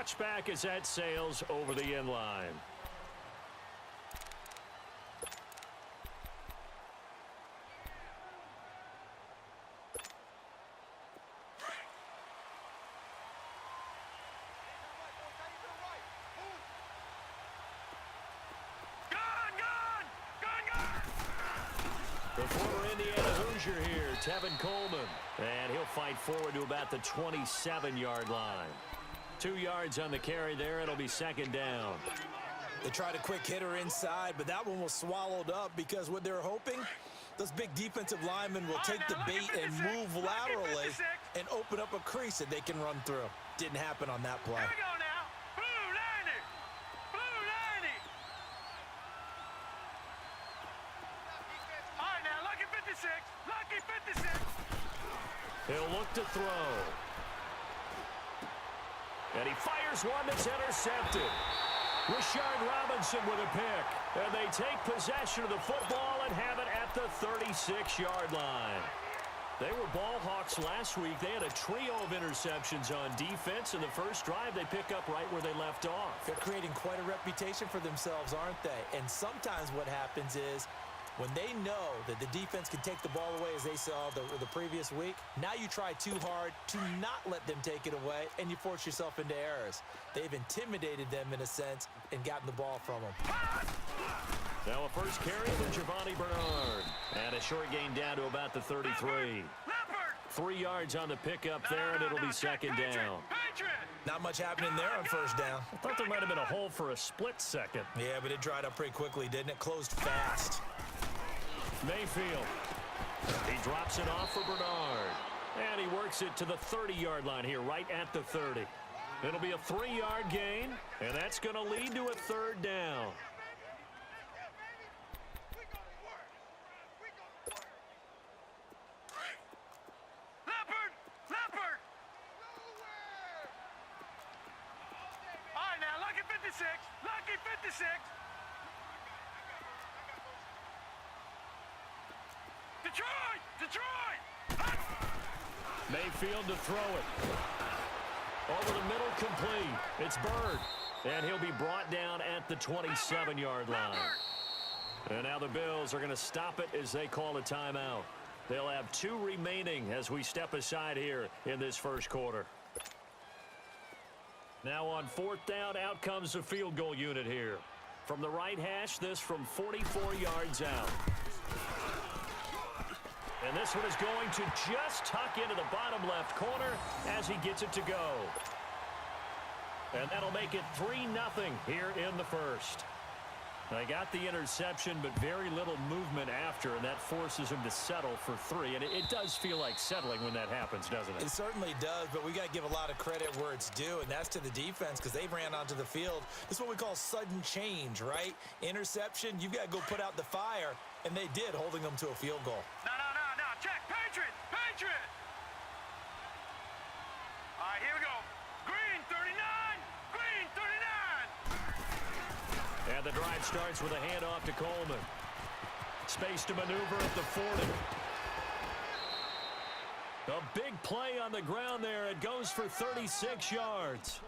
Touchback as that sails over the end line. The former Indiana Hoosier here, Tevin Coleman. And he'll fight forward to about the 27-yard line. 2 yards on the carry there. It'll be second down. They tried a quick hitter inside, but that one was swallowed up because what they're hoping, those big defensive linemen will take the bait and move laterally and open up a crease that they can run through. Didn't happen on that play. Here we go now. Blue 90. Blue 90. All right, now, lucky 56. Lucky 56. He'll look to throw. And he fires one that's intercepted. Rashard Robinson with a pick. And they take possession of the football and have it at the 36-yard line. They were ball hawks last week. They had a trio of interceptions on defense. In the first drive, they pick up right where they left off. They're creating quite a reputation for themselves, aren't they? And sometimes what happens is when they know that the defense can take the ball away, as they saw the previous week, now you try too hard to not let them take it away, and you force yourself into errors. They've intimidated them in a sense and gotten the ball from them. Now a first carry for Giovanni Bernard. And a short gain down to about the 33. 3 yards on the pickup there, and it'll be second down. Not much happening there on first down. I thought there might have been a hole for a split second. Yeah, but it dried up pretty quickly, didn't it? Closed fast. Mayfield. He drops it off for Bernard. And he works it to the 30-yard line here, right at the 30. It'll be a 3-yard gain, and that's going to lead to a third down. Leopard! Leopard! All right, now, lucky 56. Lucky 56. Detroit! Detroit! Mayfield to throw it. Over the middle, complete. It's Bird. And he'll be brought down at the 27-yard line. And now the Bills are going to stop it as they call a timeout. They'll have 2 remaining as we step aside here in this first quarter. Now on fourth down, out comes the field goal unit here. From the right hash, this from 44 yards out. And this one is going to just tuck into the bottom left corner as he gets it to go. And that'll make it 3-0 here in the first. They got the interception, but very little movement after, and that forces him to settle for 3. And it does feel like settling when that happens, doesn't it? It certainly does, but we got to give a lot of credit where it's due, and that's to the defense because they ran onto the field. This is what we call sudden change, right? Interception, you've got to go put out the fire, and they did, holding them to a field goal. No. Check. Patriot! Patriot! All right, here we go. Green 39! Green 39! And the drive starts with a handoff to Coleman. Space to maneuver at the 40. A big play on the ground there. It goes for 36 yards.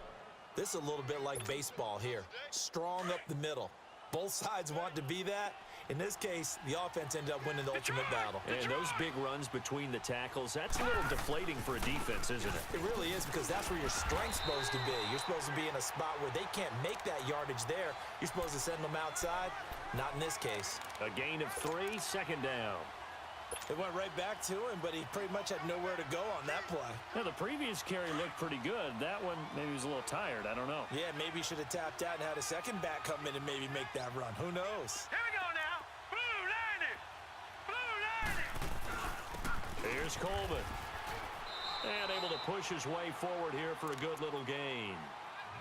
This is a little bit like baseball here. Strong up the middle. Both sides want to be that. In this case, the offense ended up winning the ultimate battle. And those big runs between the tackles, that's a little deflating for a defense, isn't it? It really is because that's where your strength's supposed to be. You're supposed to be in a spot where they can't make that yardage there. You're supposed to send them outside. Not in this case. A gain of 3, second down. It went right back to him, but he pretty much had nowhere to go on that play. Now, the previous carry looked pretty good. That one, maybe he was a little tired. I don't know. Yeah, maybe he should have tapped out and had a second back come in and maybe make that run. Who knows? Here we go now. Blue 90. Blue 90. Here's Coleman. And able to push his way forward here for a good little gain.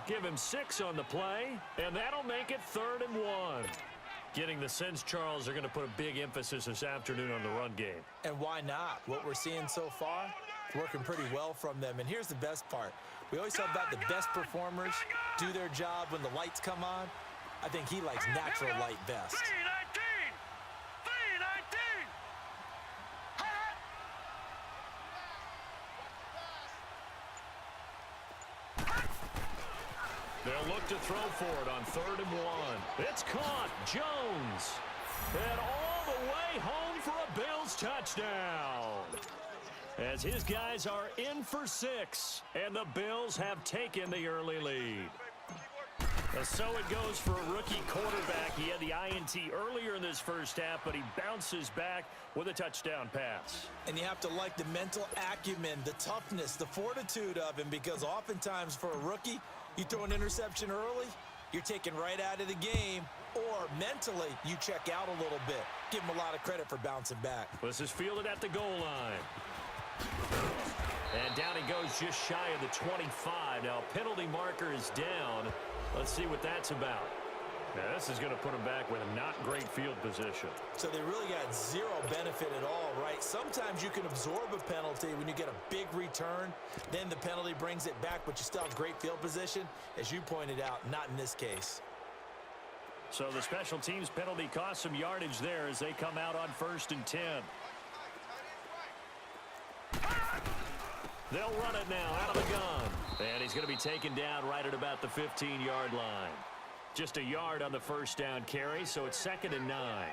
Give him 6 on the play, and that'll make it 3rd and 1. Getting the sense, Charles, are going to put a big emphasis this afternoon on the run game. And why not? What we're seeing so far, working pretty well from them. And here's the best part. We always talk about the best performers do their job when the lights come on. I think he likes natural light best. 319. 319. They'll look to throw for it on 3rd and 1. It's caught. Jones. And all the way home for a Bills touchdown. As his guys are in for 6. And the Bills have taken the early lead. So it goes for a rookie quarterback. He had the INT earlier in this first half, but he bounces back with a touchdown pass. And you have to like the mental acumen, the toughness, the fortitude of him, because oftentimes for a rookie, you throw an interception early, you're taken right out of the game, or mentally you check out a little bit. Give him a lot of credit for bouncing back. This is fielded at the goal line. And down he goes just shy of the 25. Now, penalty marker is down. Let's see what that's about. Now, this is going to put him back with a not great field position. So they really got zero benefit at all, right? Sometimes you can absorb a penalty when you get a big return. Then the penalty brings it back, but you still have great field position. As you pointed out, not in this case. So the special teams penalty cost some yardage there as they come out on 1st and 10. They'll run it now out of the gun. And he's going to be taken down right at about the 15-yard line. Just a yard on the first down carry, so it's 2nd and 9.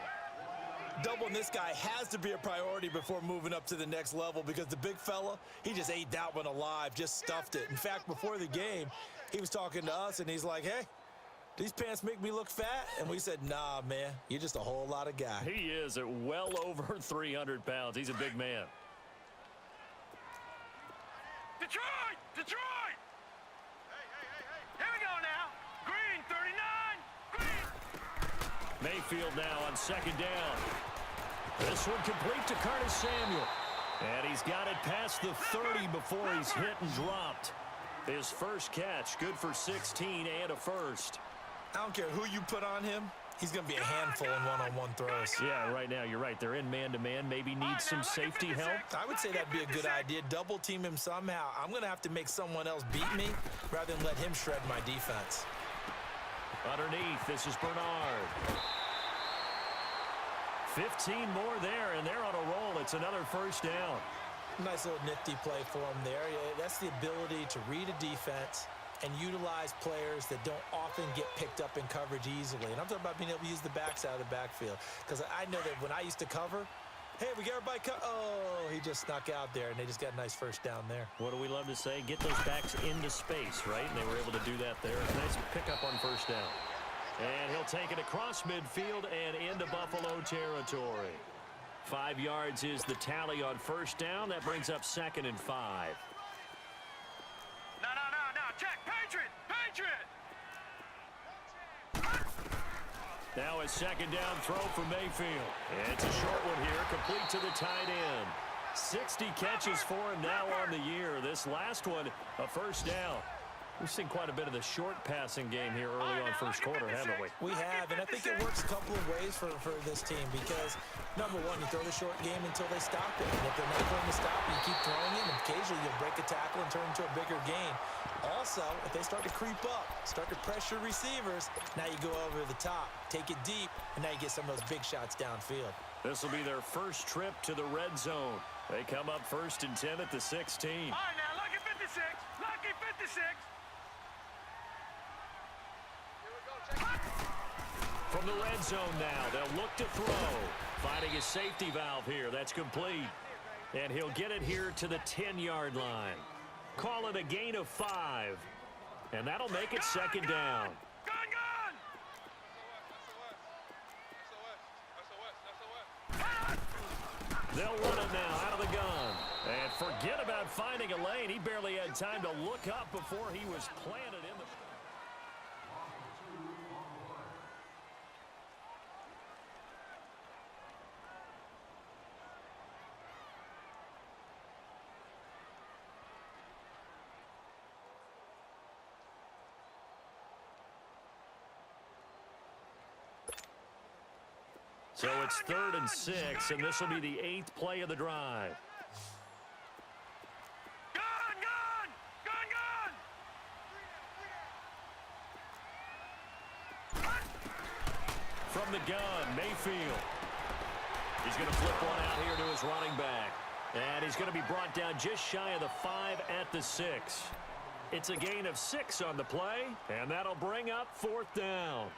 Doubling this guy has to be a priority before moving up to the next level, because the big fella, he just ate that one alive, just stuffed it. In fact, before the game, he was talking to us, and he's like, hey, these pants make me look fat? And we said, nah, man, you're just a whole lot of guy. He is at well over 300 pounds. He's a big man. Detroit! Detroit! Here we go now. Green, 39. Green. Mayfield now on 2nd down. This one complete to Curtis Samuel. And he's got it past the 30 before he's hit and dropped. His first catch, good for 16 and a first. I don't care who you put on him. He's going to be a handful in one-on-one throws. Yeah, right now, you're right. They're in man-to-man. Maybe need some safety help. I would say that'd be a good idea. Double team him somehow. I'm going to have to make someone else beat me rather than let him shred my defense. Underneath, this is Bernard. 15 more there, and they're on a roll. It's another first down. Nice little nifty play for him there. That's the ability to read a defense and utilize players that don't often get picked up in coverage easily. And I'm talking about being able to use the backside of the backfield. Because I know that when I used to cover, hey, we got everybody oh, he just snuck out there, and they just got a nice first down there. What do we love to say? Get those backs into space, right? And they were able to do that there. Nice pickup on first down. And he'll take it across midfield and into Buffalo territory. 5 yards is the tally on first down. That brings up 2nd and 5. No. Check. Patriot. Now a 2nd down throw for Mayfield. It's a short one here, complete to the tight end. 60 catches for him now on the year. This last one, a first down. We've seen quite a bit of the short passing game here early on first quarter, haven't we? We have, and I think it works a couple of ways for this team because, number one, you throw the short game until they stop it. And if they're not going to stop it, you keep throwing it, and occasionally you'll break a tackle and turn into a bigger gain. Also, if they start to creep up, start to pressure receivers, now you go over the top, take it deep, and now you get some of those big shots downfield. This will be their first trip to the red zone. They come up 1st and 10 at the 16. All right, now, lucky 56. Lucky 56. From the red zone now, they'll look to throw. Finding a safety valve here. That's complete. And he'll get it here to the 10-yard line. Call it a gain of 5. And that'll make it 2nd down. Gun! They'll run it now out of the gun. And forget about finding a lane. He barely had time to look up before he was planted in the... So it's 3rd and 6, and this will be the 8th play of the drive. From the gun, Mayfield. He's going to flip one out here to his running back. And he's going to be brought down just shy of the 5 at the 6. It's a gain of 6 on the play, and that'll bring up 4th down.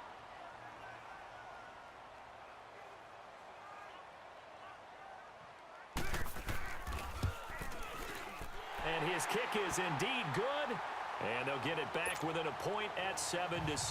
And his kick is indeed good, and they'll get it back within a point at 7-6.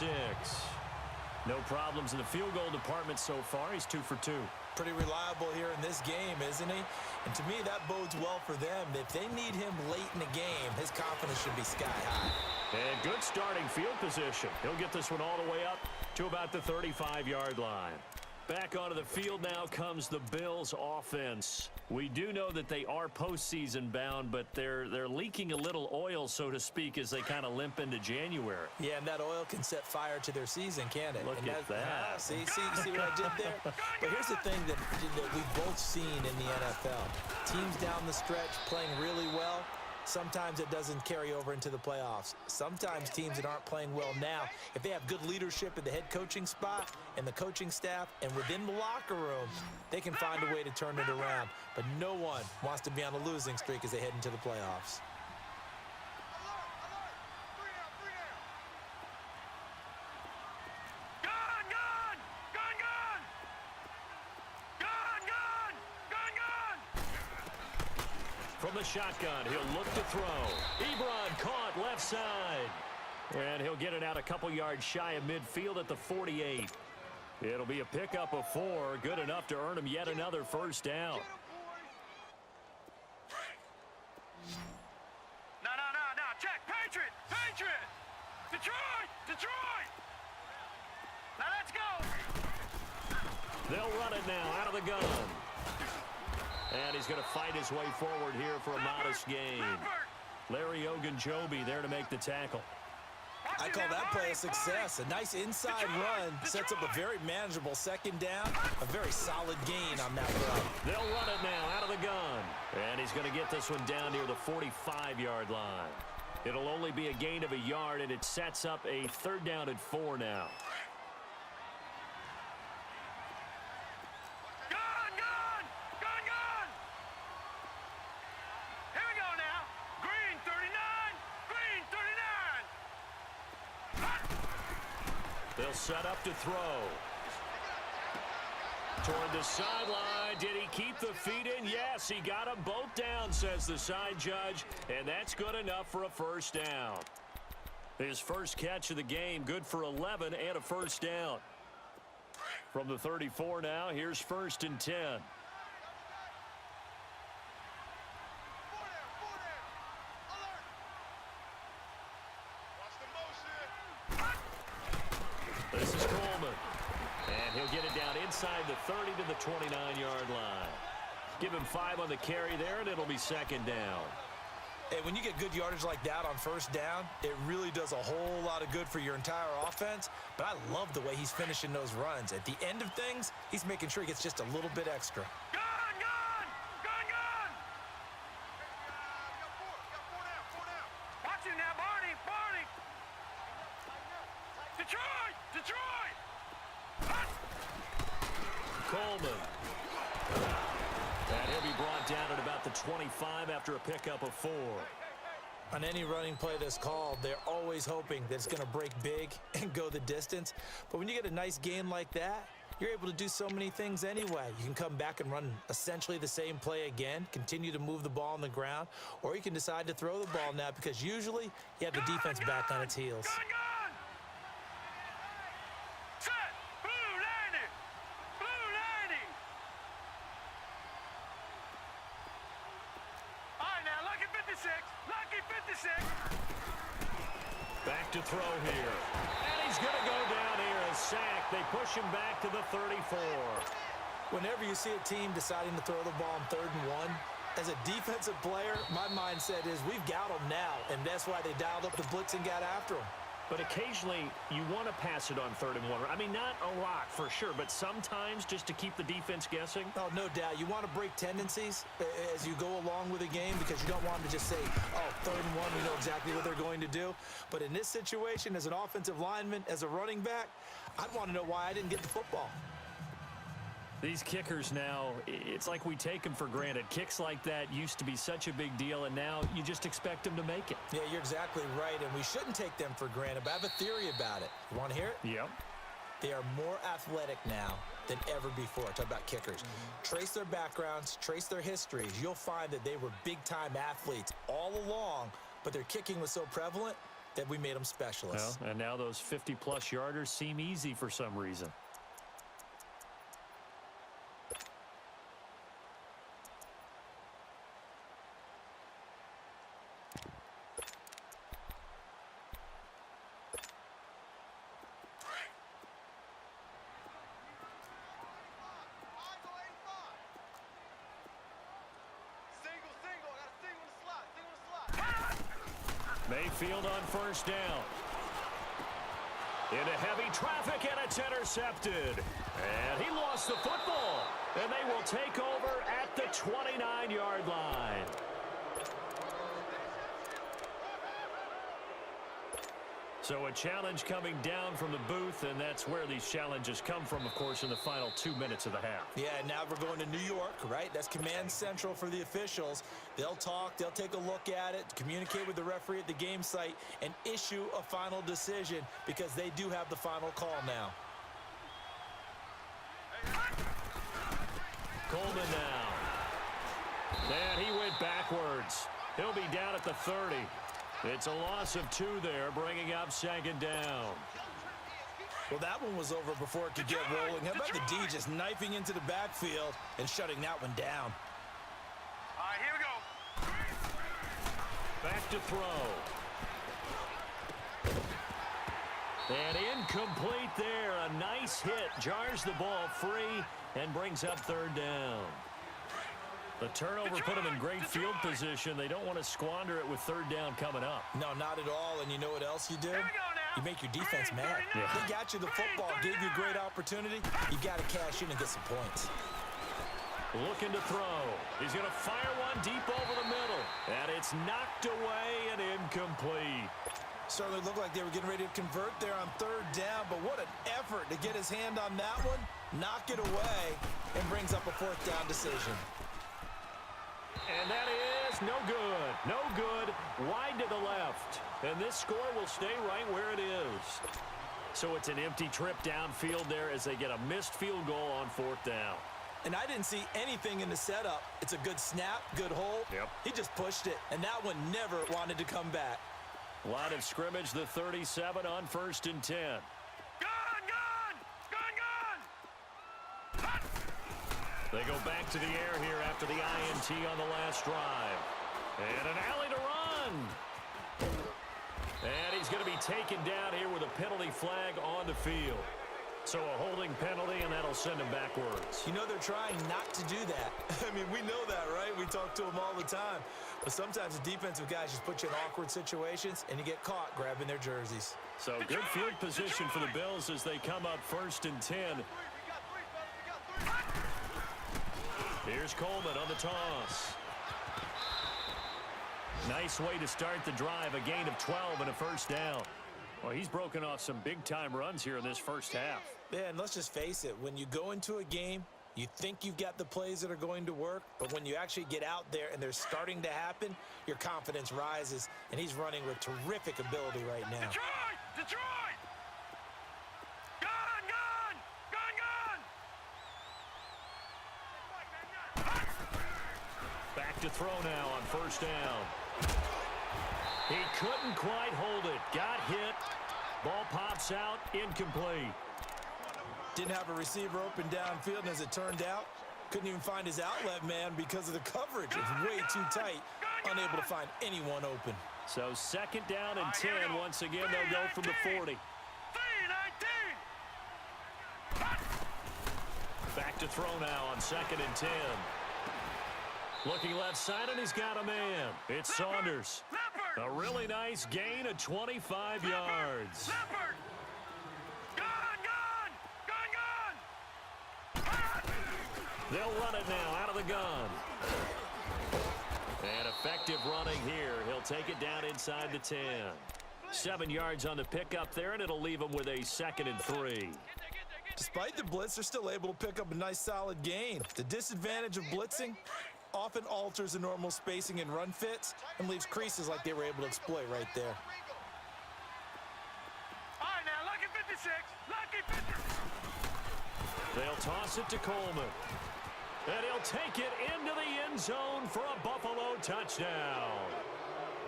No problems in the field goal department so far. He's 2 for 2. Pretty reliable here in this game, isn't he? And to me, that bodes well for them. If they need him late in the game, his confidence should be sky high. And good starting field position. He'll get this one all the way up to about the 35-yard line. Back onto the field now comes the Bills offense. We do know that they are postseason bound, but they're leaking a little oil, so to speak, as they kind of limp into January. Yeah, and that oil can set fire to their season, can't it? Look at that. See what I did there? But here's the thing that we've both seen in the NFL. Teams down the stretch playing really well. Sometimes it doesn't carry over into the playoffs. Sometimes teams that aren't playing well now, if they have good leadership at the head coaching spot and the coaching staff and within the locker room, they can find a way to turn it around. But no one wants to be on a losing streak as they head into the playoffs. From the shotgun, he'll look to throw. Ebron caught left side. And he'll get it out a couple yards shy of midfield at the 48. It'll be a pickup of 4, good enough to earn him yet another first down. No. Check. Patriot. Detroit. Now let's go. They'll run it now out of the gun. And he's going to fight his way forward here for a modest gain. Larry Ogunjobi there to make the tackle. I call that play a success. A nice inside run sets up a very manageable second down. A very solid gain on that run. They'll run it now out of the gun. And he's going to get this one down near the 45-yard line. It'll only be a gain of a yard, and it sets up a 3rd down and 4 now. They'll set up to throw. Toward the sideline. Did he keep the feet in? Yes, he got them both down, says the side judge. And that's good enough for a first down. His first catch of the game, good for 11 and a first down. From the 34 now, here's 1st and 10. This is Coleman. And he'll get it down inside the 30 to the 29-yard line. Give him 5 on the carry there, and it'll be 2nd down. Hey, when you get good yardage like that on first down, it really does a whole lot of good for your entire offense. But I love the way he's finishing those runs. At the end of things, he's making sure he gets just a little bit extra. Gun! Watch him now, Barney! Detroit! Coleman. And he'll be brought down at about the 25 after a pickup of 4. On any running play that's called, they're always hoping that it's going to break big and go the distance. But when you get a nice gain like that, you're able to do so many things anyway. You can come back and run essentially the same play again, continue to move the ball on the ground, or you can decide to throw the ball now because usually you have the defense back on its heels. Gun! Set! Blue landing! All right, now, lucky 56! Back to throw here. And he's going to go down here. A sack. They push him back to the 34. Whenever you see a team deciding to throw the ball on 3rd and 1, as a defensive player, my mindset is we've got them now, and that's why they dialed up the blitz and got after them. But occasionally, you want to pass it on 3rd and 1. I mean, not a lot for sure, but sometimes just to keep the defense guessing. Oh, no doubt. You want to break tendencies as you go along with the game because you don't want them to just say, oh, 3rd and 1, we know exactly what they're going to do. But in this situation, as an offensive lineman, as a running back, I'd want to know why I didn't get the football. These kickers now, it's like we take them for granted. Kicks like that used to be such a big deal, and now you just expect them to make it. Yeah, you're exactly right, and we shouldn't take them for granted, but I have a theory about it. You want to hear it? Yep. They are more athletic now than ever before. Talk about kickers. Trace their backgrounds, trace their histories. You'll find that they were big-time athletes all along, but their kicking was so prevalent that we made them specialists. Well, and now those 50-plus yarders seem easy for some reason. Mayfield on first down. Into heavy traffic, and it's intercepted. And he lost the football. And they will take over at the 29-yard line. So a challenge coming down from the booth, and that's where these challenges come from, of course, in the final 2 minutes of the half. Yeah, now we're going to New York, right? That's command central for the officials. They'll talk, they'll take a look at it, communicate with the referee at the game site, and issue a final decision because they do have the final call now. Coleman now. And he went backwards. He'll be down at the 30. It's a loss of 2 there, bringing up second down. Well, that one was over before it could get rolling. How about the D just knifing into the backfield and shutting that one down? All right, here we go. Back to throw. And incomplete there. A nice hit. Jars the ball free and brings up third down. The turnover put them in great field position. They don't want to squander it with third down coming up. No, not at all. And you know what else you do? You make your defense mad. Yeah. They got you the football, gave you a great opportunity. You got to cash in and get some points. Looking to throw. He's going to fire one deep over the middle. And it's knocked away and incomplete. Certainly looked like they were getting ready to convert there on third down, but what an effort to get his hand on that one, knock it away, and brings up a fourth down decision. And that is no good. No good. Wide to the left. And this score will stay right where it is. So it's an empty trip downfield there as they get a missed field goal on fourth down. And I didn't see anything in the setup. It's a good snap, good hold. Yep. He just pushed it, and that one never wanted to come back. Line of scrimmage, the 37 on 1st and 10. They go back to the air here after the INT on the last drive. And an alley to run. And he's going to be taken down here with a penalty flag on the field. So a holding penalty, and that'll send him backwards. You know they're trying not to do that. I mean, we know that, right? We talk to them all the time. But sometimes the defensive guys just put you in awkward situations, and you get caught grabbing their jerseys. So good field position for the Bills as they come up 1st and 10. Here's Coleman on the toss. Nice way to start the drive. A gain of 12 and a first down. Well, he's broken off some big-time runs here in this first half. Yeah, and let's just face it. When you go into a game, you think you've got the plays that are going to work, but when you actually get out there and they're starting to happen, your confidence rises, and he's running with terrific ability right now. Detroit! Back to throw now on first down. He couldn't quite hold it. Got hit. Ball pops out. Incomplete. Didn't have a receiver open downfield, and as it turned out, couldn't even find his outlet man because of the coverage. It's way too tight. Unable to find anyone open. So 2nd down and 10. Once again, they'll go from the 40. Back to throw now on 2nd and 10. Looking left side, and he's got a man. It's Saunders. A really nice gain of 25 yards. They'll run it now out of the gun. And effective running here. He'll take it down inside the 10. 7 yards on the pickup there, and it'll leave him with a 2nd and 3. Despite the blitz, they're still able to pick up a nice solid gain. The disadvantage of blitzing often alters the normal spacing and run fits and leaves creases like they were able to exploit right there. All right, now, lucky 56. Lucky 56. They'll toss it to Coleman. And he'll take it into the end zone for a Buffalo touchdown.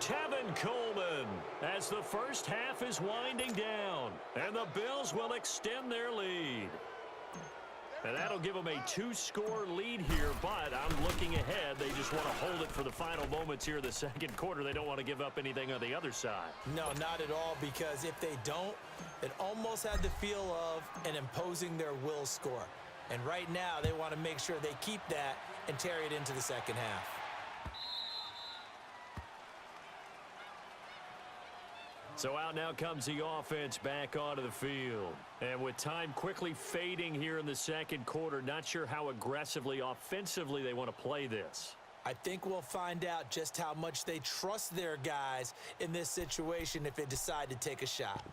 Tevin Coleman as the first half is winding down. And the Bills will extend their lead. And that'll give them a 2-score lead here, but I'm looking ahead. They just want to hold it for the final moments here in the second quarter. They don't want to give up anything on the other side. No, not at all, because if they don't, it almost had the feel of an imposing their will score. And right now, they want to make sure they keep that and carry it into the second half. So out now comes the offense back onto the field. And with time quickly fading here in the second quarter, not sure how aggressively, offensively they want to play this. I think we'll find out just how much they trust their guys in this situation if they decide to take a shot.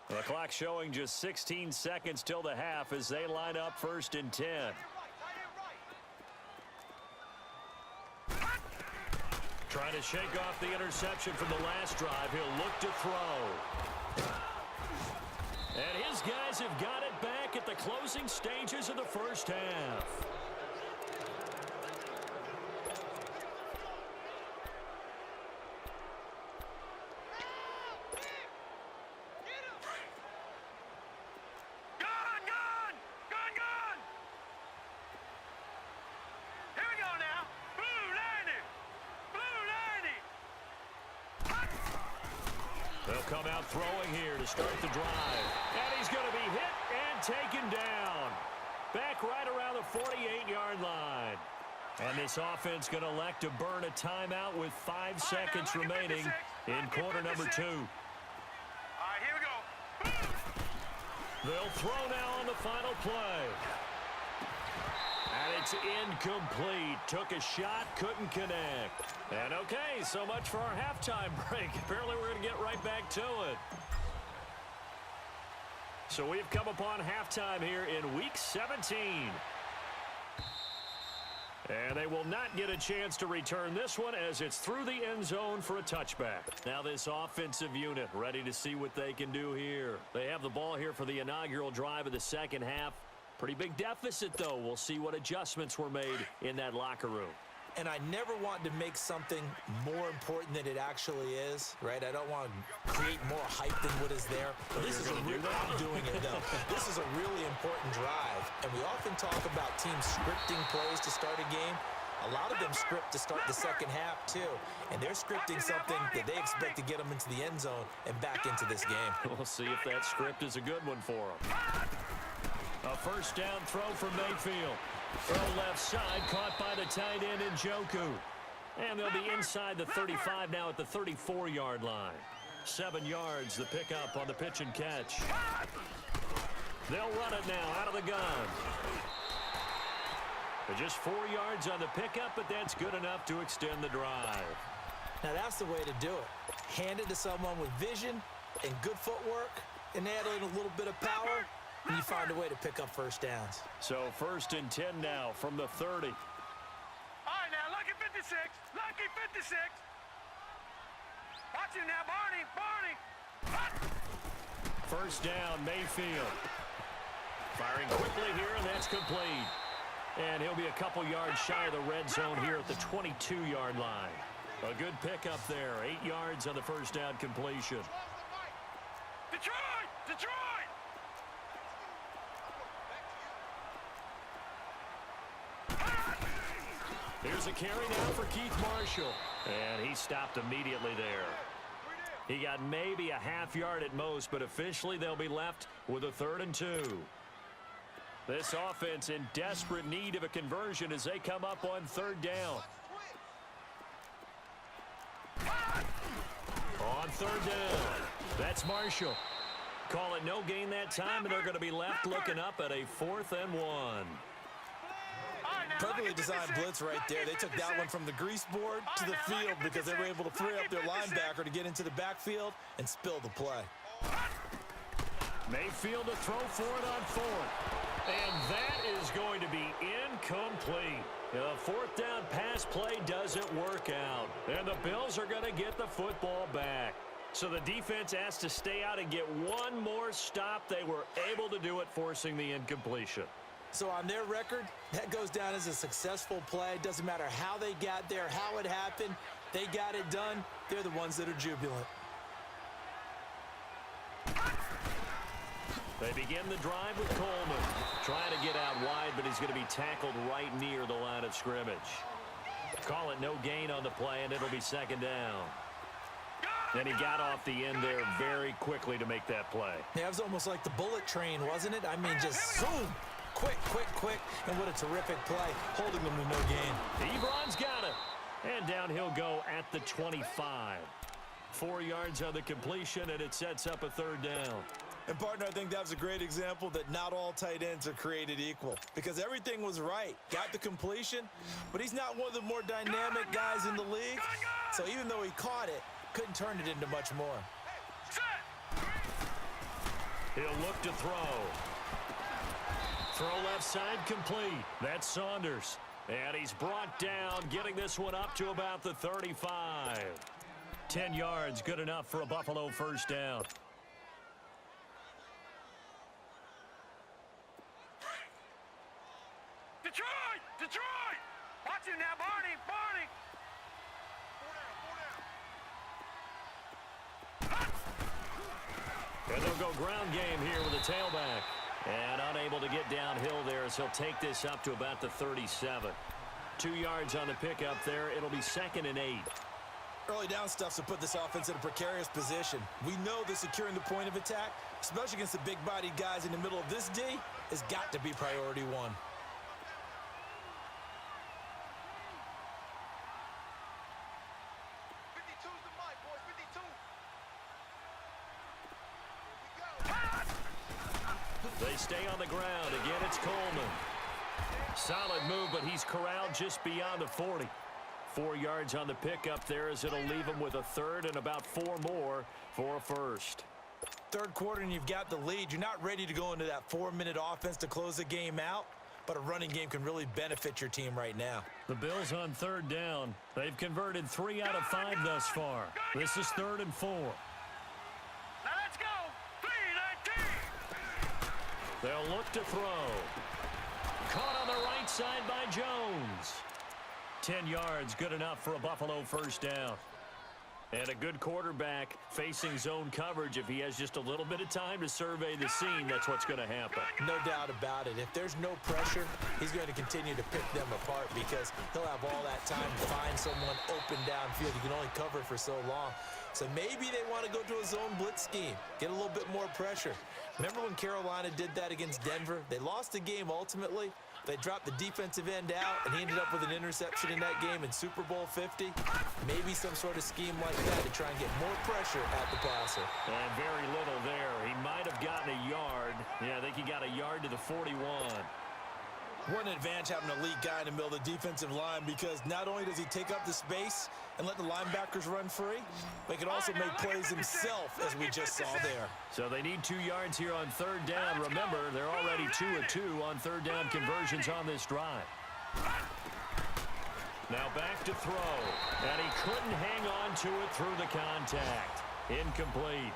The clock showing just 16 seconds till the half as they line up 1st and 10. Trying to shake off the interception from the last drive. He'll look to throw. And his guys have got it back at the closing stages of the first half. They'll come out throwing here to start the drive. And he's going to be hit and taken down. Back right around the 48-yard line. And this offense going to elect to burn a timeout with 5 seconds remaining in quarter number 2. All right, here we go. They'll throw now on the final play. And it's incomplete. Took a shot, couldn't connect. And okay, so much for our halftime break. Apparently we're going to get right back to it. So we've come upon halftime here in Week 17. And they will not get a chance to return this one as it's through the end zone for a touchback. Now this offensive unit ready to see what they can do here. They have the ball here for the inaugural drive of the second half. Pretty big deficit, though. We'll see what adjustments were made in that locker room. And I never want to make something more important than it actually is, right? I don't want to create more hype than what is there. But this is I'm doing it, though. This is a really important drive. And we often talk about teams scripting plays to start a game. A lot of them script to start the second half, too. And they're scripting something that they expect to get them into the end zone and back into this game. We'll see if that script is a good one for them. A first down throw from Mayfield. Throw left side, caught by the tight end Njoku. And they'll be inside the 35 now at the 34-yard line. 7 yards, the pickup on the pitch and catch. They'll run it now out of the gun. Just 4 yards on the pickup, but that's good enough to extend the drive. Now that's the way to do it. Hand it to someone with vision and good footwork, and add in a little bit of power, and you find a way to pick up first downs. So 1st and 10 now from the 30. All right, now, lucky 56. Lucky 56. Watch him now, Barney. Barney. First down, Mayfield. Firing quickly here, and that's complete. And he'll be a couple yards shy of the red zone here at the 22-yard line. A good pickup there. 8 yards on the first down completion. Detroit! Detroit! Here's a carry now for Keith Marshall. And he stopped immediately there. He got maybe a half yard at most, but officially they'll be left with a 3rd and 2. This offense in desperate need of a conversion as they come up on 3rd down. On 3rd down, that's Marshall. Call it no gain that time, and they're going to be left looking up at a 4th and 1. Perfectly designed blitz right there. They took that one from the grease board to the field because they were able to free up their linebacker to get into the backfield and spill the play. Mayfield to throw for it on fourth. And that is going to be incomplete. The fourth down pass play doesn't work out. And the Bills are going to get the football back. So the defense has to stay out and get one more stop. They were able to do it, forcing the incompletion. So on their record, that goes down as a successful play. Doesn't matter how they got there, how it happened. They got it done. They're the ones that are jubilant. They begin the drive with Coleman. Trying to get out wide, but he's going to be tackled right near the line of scrimmage. Call it no gain on the play, and it'll be second down. And he got off the end there very quickly to make that play. Yeah, it was almost like the bullet train, wasn't it? I mean, just zoom. Quick, quick, quick. And what a terrific play, holding them to no gain. Ebron's got it. And down he'll go at the 25. 4 yards on the completion, and it sets up a third down. And, partner, I think that was a great example that not all tight ends are created equal because everything was right. Got the completion, but he's not one of the more dynamic guys in the league. So even though he caught it, couldn't turn it into much more. He'll look to throw. Throw left side complete. That's Saunders. And he's brought down, getting this one up to about the 35. 10 yards, good enough for a Buffalo first down. Detroit! Detroit! Watch him now, Barney! Barney! And they'll go ground game here with a tailback. And unable to get downhill there as he'll take this up to about the 37. 2 yards on the pickup there. It'll be 2nd and 8. Early down stuff to put this offense in a precarious position. We know that securing the point of attack, especially against the big-bodied guys in the middle of this D, has got to be priority one. They stay on the ground. Again, it's Coleman. Solid move, but he's corralled just beyond the 40. 4 yards on the pickup there as it'll leave him with a third and about 4 more for a first. Third quarter and you've got the lead. You're not ready to go into that 4-minute offense to close the game out, but a running game can really benefit your team right now. The Bills on third down. They've converted 3 out of 5 thus far. This is 3rd and 4. Now let's go! 3-19! They'll look to throw. Caught on the right side by Jones. 10 yards, good enough for a Buffalo first down. And a good quarterback facing zone coverage. If he has just a little bit of time to survey the scene, that's what's going to happen. No doubt about it. If there's no pressure, he's going to continue to pick them apart because he'll have all that time to find someone open downfield. You can only cover for so long. So maybe they want to go to a zone blitz scheme, get a little bit more pressure. Remember when Carolina did that against Denver? They lost the game ultimately. They dropped the defensive end out, and he ended up with an interception in that game in Super Bowl 50. Maybe some sort of scheme like that to try and get more pressure at the passer. And very little there. He might have gotten a yard. Yeah, I think he got a yard to the 41. What an advantage having an elite guy in the middle of the defensive line because not only does he take up the space and let the linebackers run free, but he can also make plays himself, as we just saw there. So they need 2 yards here on third down. Remember, they're already 2 of 2 on third down conversions on this drive. Now back to throw. And he couldn't hang on to it through the contact. Incomplete.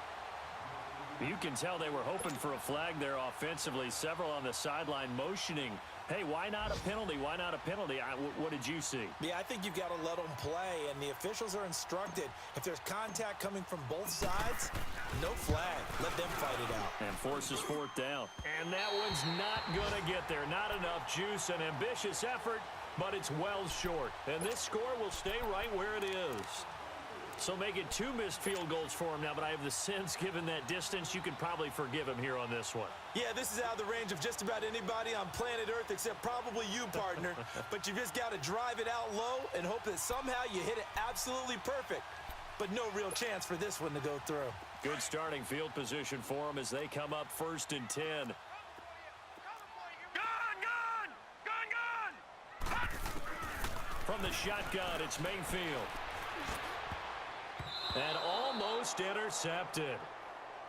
You can tell they were hoping for a flag there offensively. Several on the sideline motioning. Hey, why not a penalty? Why not a penalty? What did you see? Yeah, I think you've got to let them play, and the officials are instructed. If there's contact coming from both sides, no flag. Let them fight it out. And forces fourth down. And that one's not going to get there. Not enough juice. An ambitious effort, but it's well short. And this score will stay right where it is. So make it 2 missed field goals for him now, but I have the sense, given that distance, you could probably forgive him here on this one. Yeah, this is out of the range of just about anybody on planet Earth except probably you, partner. But you just got to drive it out low and hope that somehow you hit it absolutely perfect. But no real chance for this one to go through. Good starting field position for them as they come up 1st and 10. Gun! Gun! Gun! Gun! From the shotgun, it's Mayfield. And almost intercepted.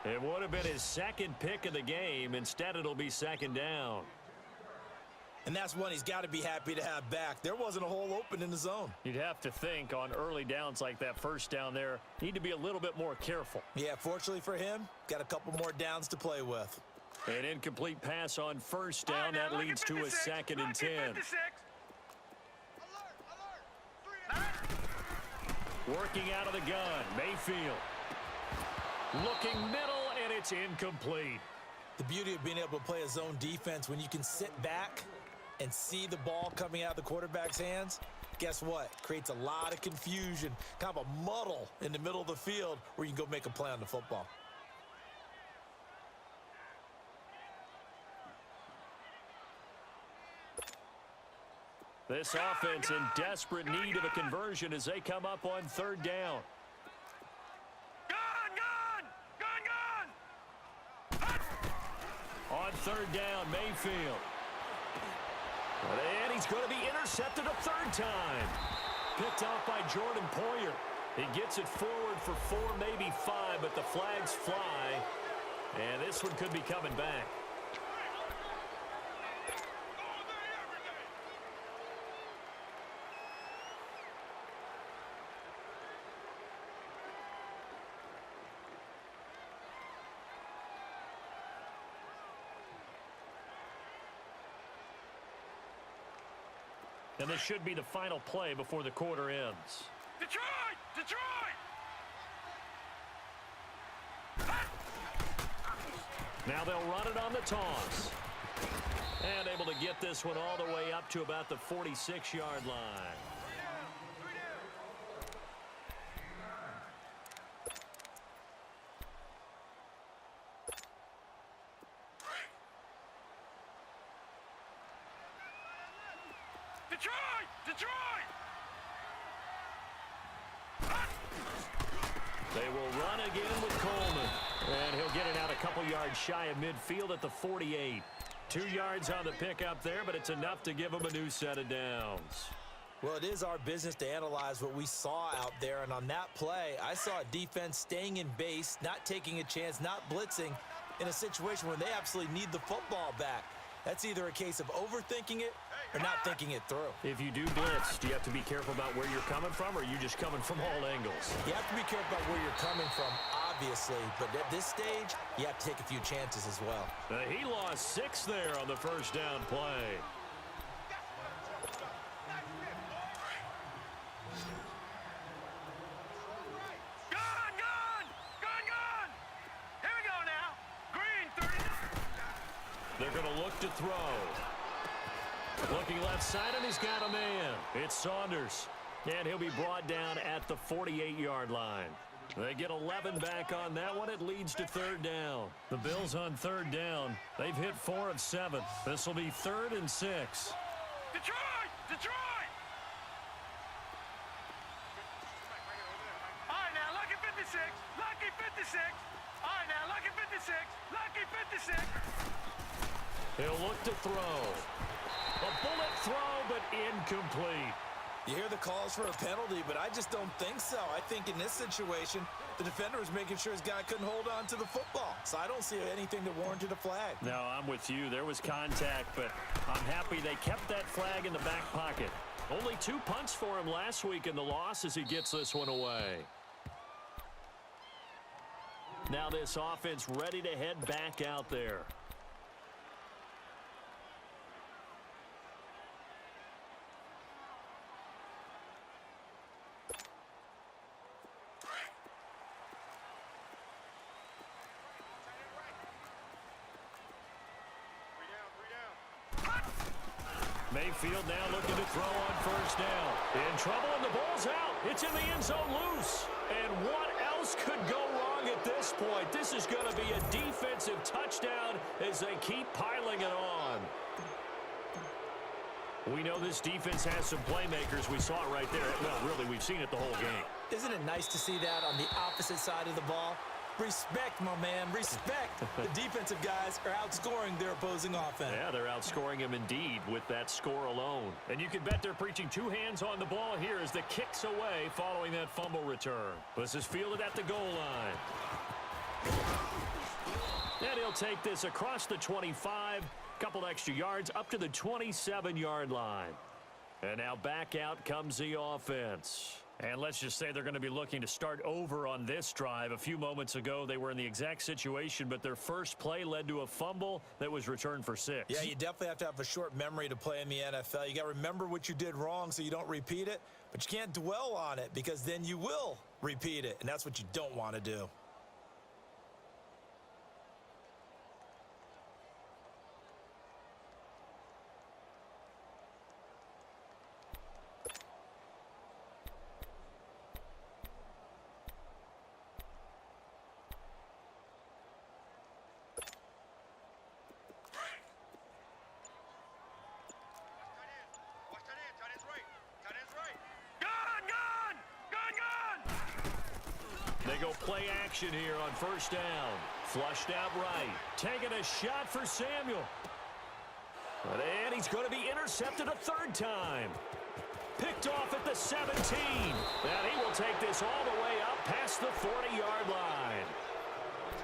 It would have been his second pick of the game. Instead, it'll be second down. And that's one he's got to be happy to have back. There wasn't a hole open in the zone. You'd have to think on early downs like that first down there, need to be a little bit more careful. Yeah, fortunately for him, got a couple more downs to play with. An incomplete pass on first down. That leads to a 2nd and 10. Working out of the gun, Mayfield. Looking middle, and it's incomplete. The beauty of being able to play a zone defense when you can sit back and see the ball coming out of the quarterback's hands, guess what? Creates a lot of confusion, kind of a muddle in the middle of the field where you can go make a play on the football. This offense in desperate need of a conversion as they come up on 3rd down. On 3rd down, Mayfield. And he's going to be intercepted a 3rd time. Picked off by Jordan Poyer. He gets it forward for 4, maybe 5, but the flags fly. And this one could be coming back. And this should be the final play before the quarter ends. Detroit! Detroit! Now they'll run it on the toss. And able to get this one all the way up to about the 46-yard line. Detroit! Detroit! They will run again with Coleman. And he'll get it out a couple yards shy of midfield at the 48. 2 yards on the pickup there, but it's enough to give him a new set of downs. Well, it is our business to analyze what we saw out there, and on that play, I saw a defense staying in base, not taking a chance, not blitzing, in a situation where they absolutely need the football back. That's either a case of overthinking it or not thinking it through. If you do blitz, do you have to be careful about where you're coming from, or are you just coming from all angles? You have to be careful about where you're coming from, obviously, but at this stage, you have to take a few chances as well. He lost 6 there on the first down play. They're going to look to throw. Looking left side, and he's got a man. It's Saunders. And he'll be brought down at the 48-yard line. They get 11 back on that one. It leads to 3rd down. The Bills on 3rd down. They've hit 4 of 7. This will be 3rd and 6. Detroit! Detroit! All right, now, lucky 56. Lucky 56. All right, now, lucky 56. Lucky 56. He'll look to throw. A bullet throw, but incomplete. You hear the calls for a penalty, but I just don't think so. I think in this situation, the defender was making sure his guy couldn't hold on to the football. So I don't see anything that warranted a flag. No, I'm with you. There was contact, but I'm happy they kept that flag in the back pocket. Only 2 punts for him last week in the loss as he gets this one away. Now this offense ready to head back out there. Mayfield now looking to throw on first down. In trouble, and the ball's out. It's in the end zone loose. And what else could go wrong at this point? This is going to be a defensive touchdown as they keep piling it on. We know this defense has some playmakers. We saw it right there. Well, really, we've seen it the whole game. Isn't it nice to see that on the opposite side of the ball? Respect, my man, respect. The defensive guys are outscoring their opposing offense. Yeah, they're outscoring him indeed with that score alone. And you can bet they're preaching two hands on the ball here as the kick's away following that fumble return. This is fielded at the goal line. And he'll take this across the 25, couple extra yards up to the 27-yard line. And now back out comes the offense. And let's just say they're going to be looking to start over on this drive. A few moments ago, they were in the exact situation, but their first play led to a fumble that was returned for 6. Yeah, you definitely have to have a short memory to play in the NFL. You got to remember what you did wrong so you don't repeat it, but you can't dwell on it because then you will repeat it, and that's what you don't want to do. They go play action here on first down. Flushed out right. Taking a shot for Samuel. And he's going to be intercepted a third time. Picked off at the 17. And he will take this all the way up past the 40-yard line.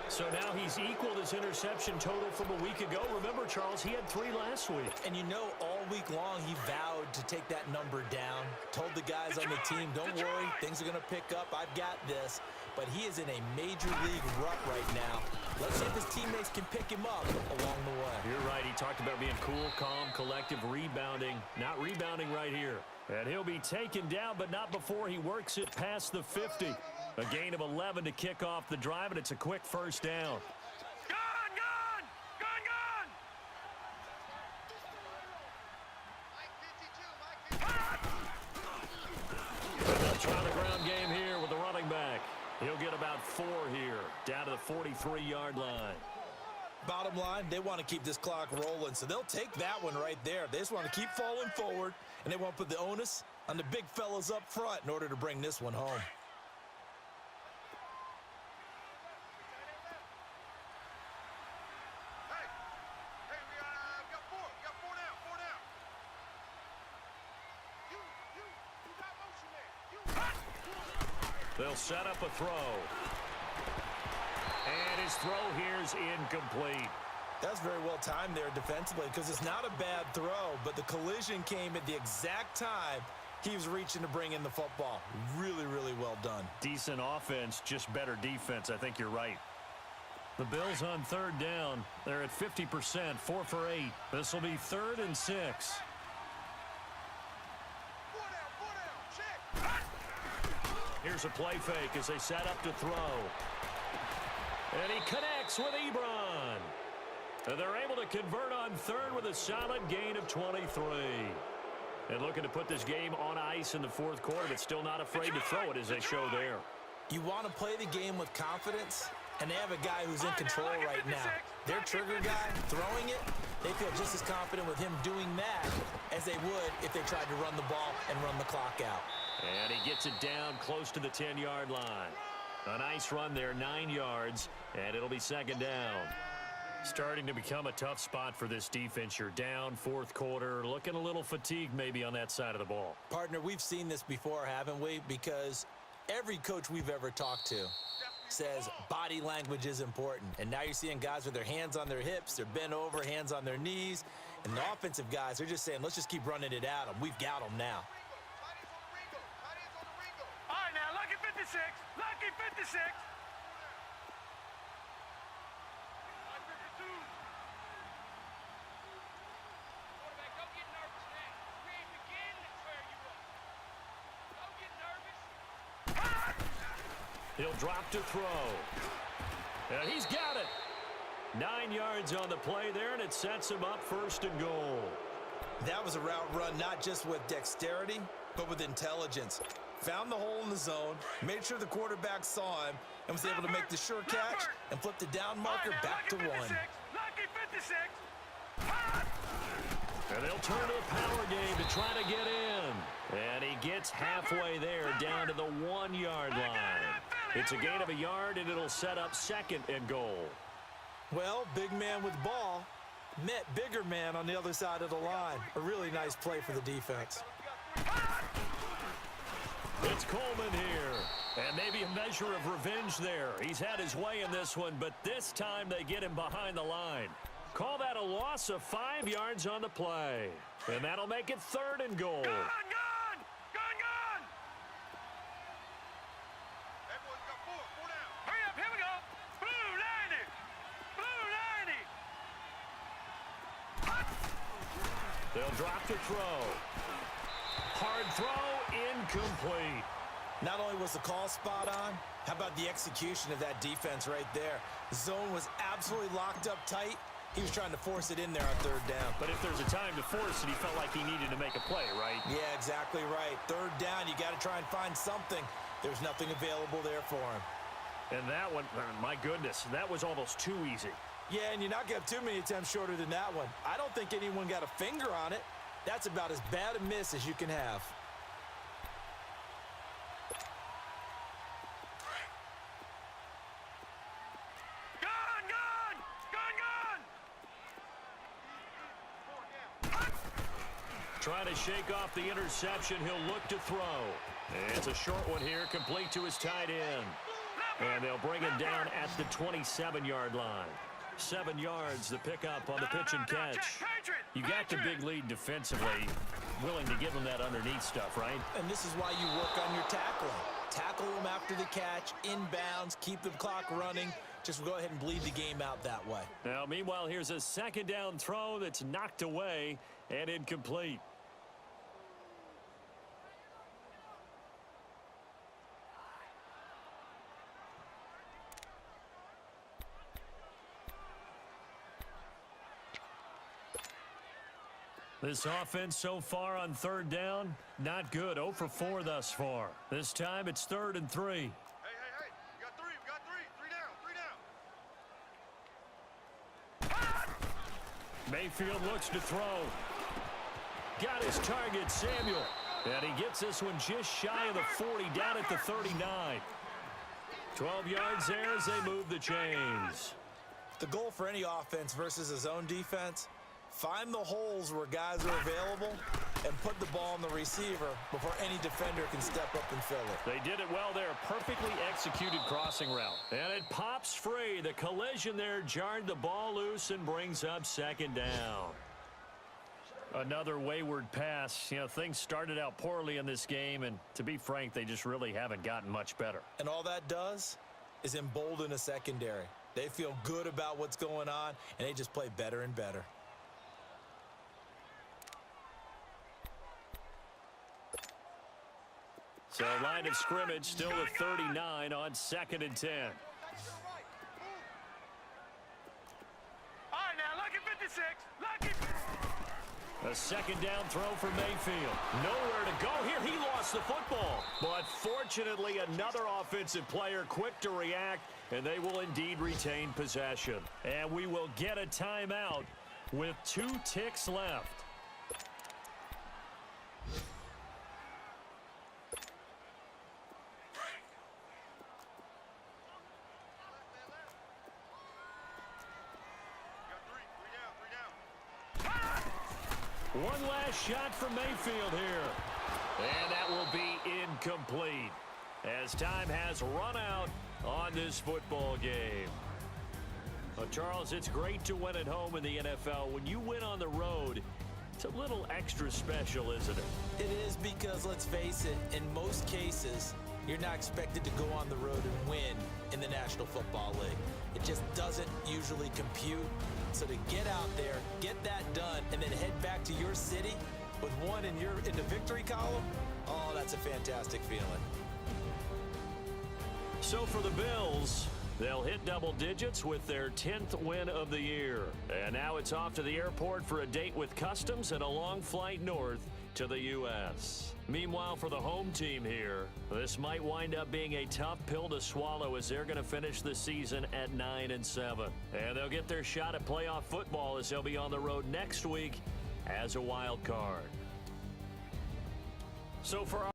So now he's equaled his interception total from a week ago. Remember, Charles, he had 3 last week. And you know, all week long he vowed to take that number down. Told the guys on the team, don't worry, things are going to pick up. I've got this. But he is in a major league rut right now. Let's see if his teammates can pick him up along the way. You're right. He talked about being cool, calm, collective, rebounding. Not rebounding right here. And he'll be taken down, but not before he works it past the 50. A gain of 11 to kick off the drive, and it's a quick first down. Gone! Gone! Gone! They'll try the ground game here with the running back. He'll get about 4 here, down to the 43-yard line. Bottom line, they want to keep this clock rolling, so they'll take that one right there. They just want to keep falling forward, and they want to put the onus on the big fellas up front in order to bring this one home. They'll set up a throw. And his throw here's incomplete. That's very well timed there defensively because it's not a bad throw, but the collision came at the exact time he was reaching to bring in the football. Really, really well done. Decent offense, just better defense. I think you're right. The Bills on third down. They're at 50%, 4 for 8. This will be 3rd and 6. Here's a play fake as they set up to throw. And he connects with Ebron. And they're able to convert on 3rd with a solid gain of 23. And looking to put this game on ice in the 4th quarter, but still not afraid to throw it as they show there. You want to play the game with confidence, and they have a guy who's in control right now. Their trigger guy throwing it, they feel just as confident with him doing that as they would if they tried to run the ball and run the clock out. And he gets it down close to the 10-yard line. A nice run there, 9 yards, and it'll be 2nd down. Starting to become a tough spot for this defense. You're down 4th quarter, looking a little fatigued maybe on that side of the ball. Partner, we've seen this before, haven't we? Because every coach we've ever talked to says body language is important. And now you're seeing guys with their hands on their hips, they're bent over, hands on their knees. And the offensive guys are just saying, let's just keep running it at them. We've got them now. All right, now, lucky 56. Lucky 56. He'll drop to throw. And he's got it. 9 yards on the play there, and it sets him up 1st and goal. That was a route run not just with dexterity, but with intelligence. Found the hole in the zone, made sure the quarterback saw him, and was able to make the sure catch and flip the down marker back to 1. Lucky 56. And they'll turn to a power game to try to get in. And he gets halfway there down to the 1-yard line. It's a gain of a yard, and it'll set up 2nd and goal. Well, big man with ball met bigger man on the other side of the line. A really nice play for the defense. It's Coleman here, and maybe a measure of revenge there. He's had his way in this one, but this time they get him behind the line. Call that a loss of 5 yards on the play, and that'll make it 3rd and goal. Gone! Everyone's got 4 down. Hurry up, here we go. Blue 90. They'll drop the throw. Hard throw, incomplete. Not only was the call spot on, how about the execution of that defense right there? The zone was absolutely locked up tight. He was trying to force it in there on 3rd down. But if there's a time to force it, he felt like he needed to make a play, right? Yeah, exactly right. 3rd down, you got to try and find something. There's nothing available there for him. And that one, my goodness, that was almost too easy. Yeah, and you're not going to have too many attempts shorter than that one. I don't think anyone got a finger on it. That's about as bad a miss as you can have. Trying to shake off the interception. He'll look to throw. It's a short one here, complete to his tight end. And they'll bring him down at the 27-yard line. 7 yards, the pickup on the pitch and catch. You got the big lead defensively. Willing to give him that underneath stuff, right? And this is why you work on your tackling. Tackle them after the catch, inbounds, keep the clock running. Just go ahead and bleed the game out that way. Now, meanwhile, here's a 2nd down throw that's knocked away and incomplete. This offense so far on 3rd down, not good. 0 for 4 thus far. This time it's 3rd and 3. Hey. We got 3 down. Mayfield looks to throw. Got his target, Samuel. And he gets this one just shy of the 40, down at the 39. 12 yards there as they move the chains. The goal for any offense versus a zone defense, find the holes where guys are available and put the ball on the receiver before any defender can step up and fill it. They did it well there. Perfectly executed crossing route. And it pops free. The collision there jarred the ball loose and brings up 2nd down. Another wayward pass. You know, things started out poorly in this game, and to be frank, they just really haven't gotten much better. And all that does is embolden a secondary. They feel good about what's going on, and they just play better and better. So line of scrimmage still at 39 on 2nd and 10. All right, now, lucky 56. Lucky. A 2nd down throw for Mayfield. Nowhere to go here. He lost the football. But fortunately, another offensive player quick to react, and they will indeed retain possession. And we will get a timeout with 2 ticks left. One last shot from Mayfield here. And that will be incomplete as time has run out on this football game. Well, Charles, it's great to win at home in the NFL. When you win on the road, it's a little extra special, isn't it? It is, because let's face it, in most cases, you're not expected to go on the road and win in the National Football League. It just doesn't usually compute. So to get out there, get that done, and then head back to your city with one in the victory column, oh, that's a fantastic feeling. So for the Bills, they'll hit double digits with their 10th win of the year. And now it's off to the airport for a date with Customs and a long flight north to the U.S. Meanwhile, for the home team here, this might wind up being a tough pill to swallow as they're going to finish the season at 9-7. And they'll get their shot at playoff football as they'll be on the road next week as a wild card. So for our